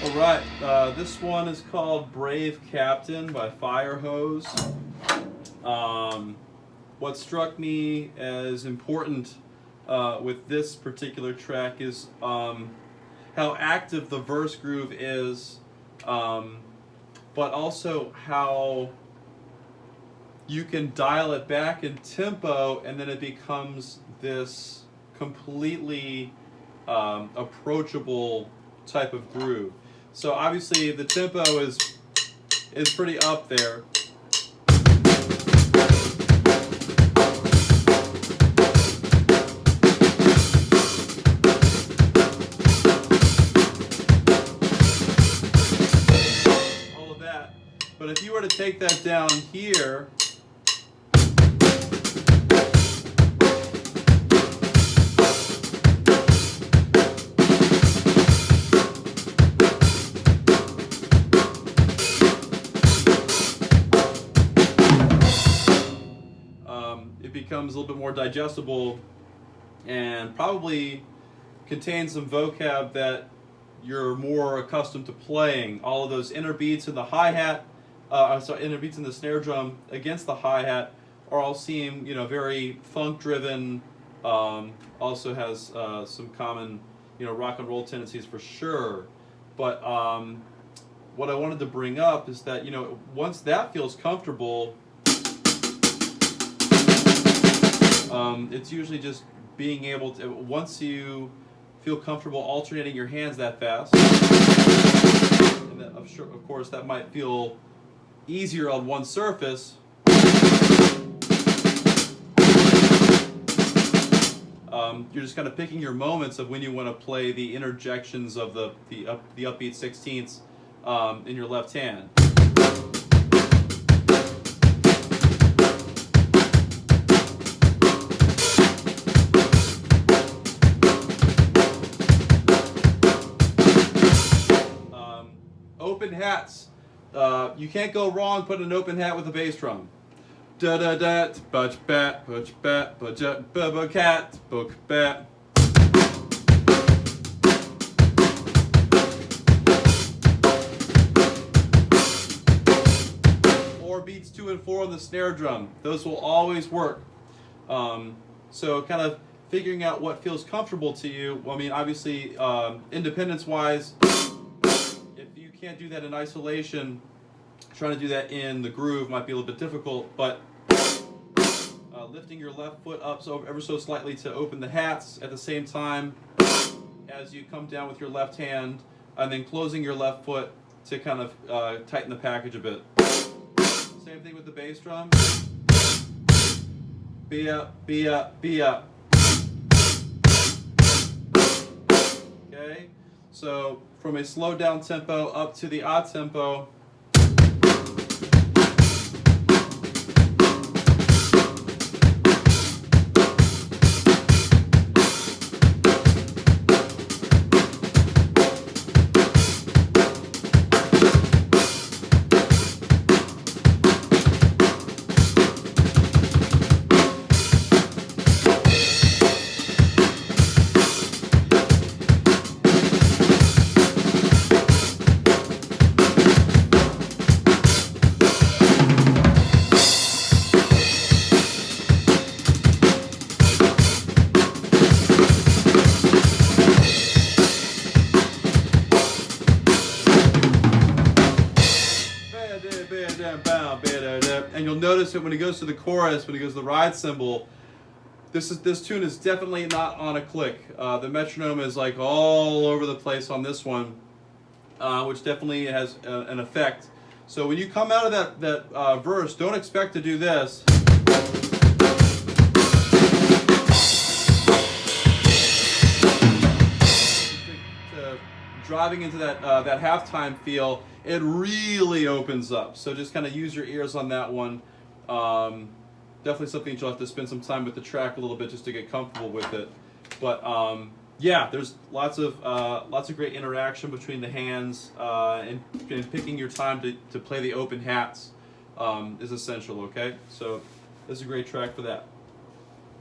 All right, this one is called Brave Captain by fIREHOSE. What struck me as important with this particular track is how active the verse groove is, but also how you can dial it back in tempo and then it becomes this completely approachable type of groove. So obviously the tempo is pretty up there. All of that. But if you were to take that down here, it becomes a little bit more digestible and probably contains some vocab that you're more accustomed to playing. All of those inner beats in the hi-hat, inner beats in the snare drum against the hi-hat are all seem, very funk-driven. Also has some common, rock and roll tendencies for sure. But what I wanted to bring up is that, once that feels comfortable, it's usually just being able to, once you feel comfortable alternating your hands that fast, and that, of course that might feel easier on one surface, you're just kind of picking your moments of when you want to play the interjections of the upbeat sixteenths in your left hand. Open hats. You can't go wrong putting an open hat with a bass drum. Da da da, butch bat, bubba cat, book bat. 4 beats 2 and 4 on the snare drum. Those will always work. So kind of figuring out what feels comfortable to you. Well, I mean, obviously, independence-wise, if you can't do that in isolation, trying to do that in the groove might be a little bit difficult, but lifting your left foot up ever so slightly to open the hats at the same time as you come down with your left hand, and then closing your left foot to kind of tighten the package a bit. Same thing with the bass drum. Be up, be up, be up. Okay? So from a slow down tempo up to the odd tempo. And you'll notice that when he goes to the chorus, when he goes to the ride cymbal, this tune is definitely not on a click. The metronome is like all over the place on this one, which definitely has an effect. So when you come out of that verse, don't expect to do this. Driving into that halftime feel, it really opens up. So just kind of use your ears on that one. Definitely something you'll have to spend some time with the track a little bit just to get comfortable with it. But yeah, there's lots of great interaction between the hands, and picking your time to play the open hats is essential. Okay, so this is a great track for that.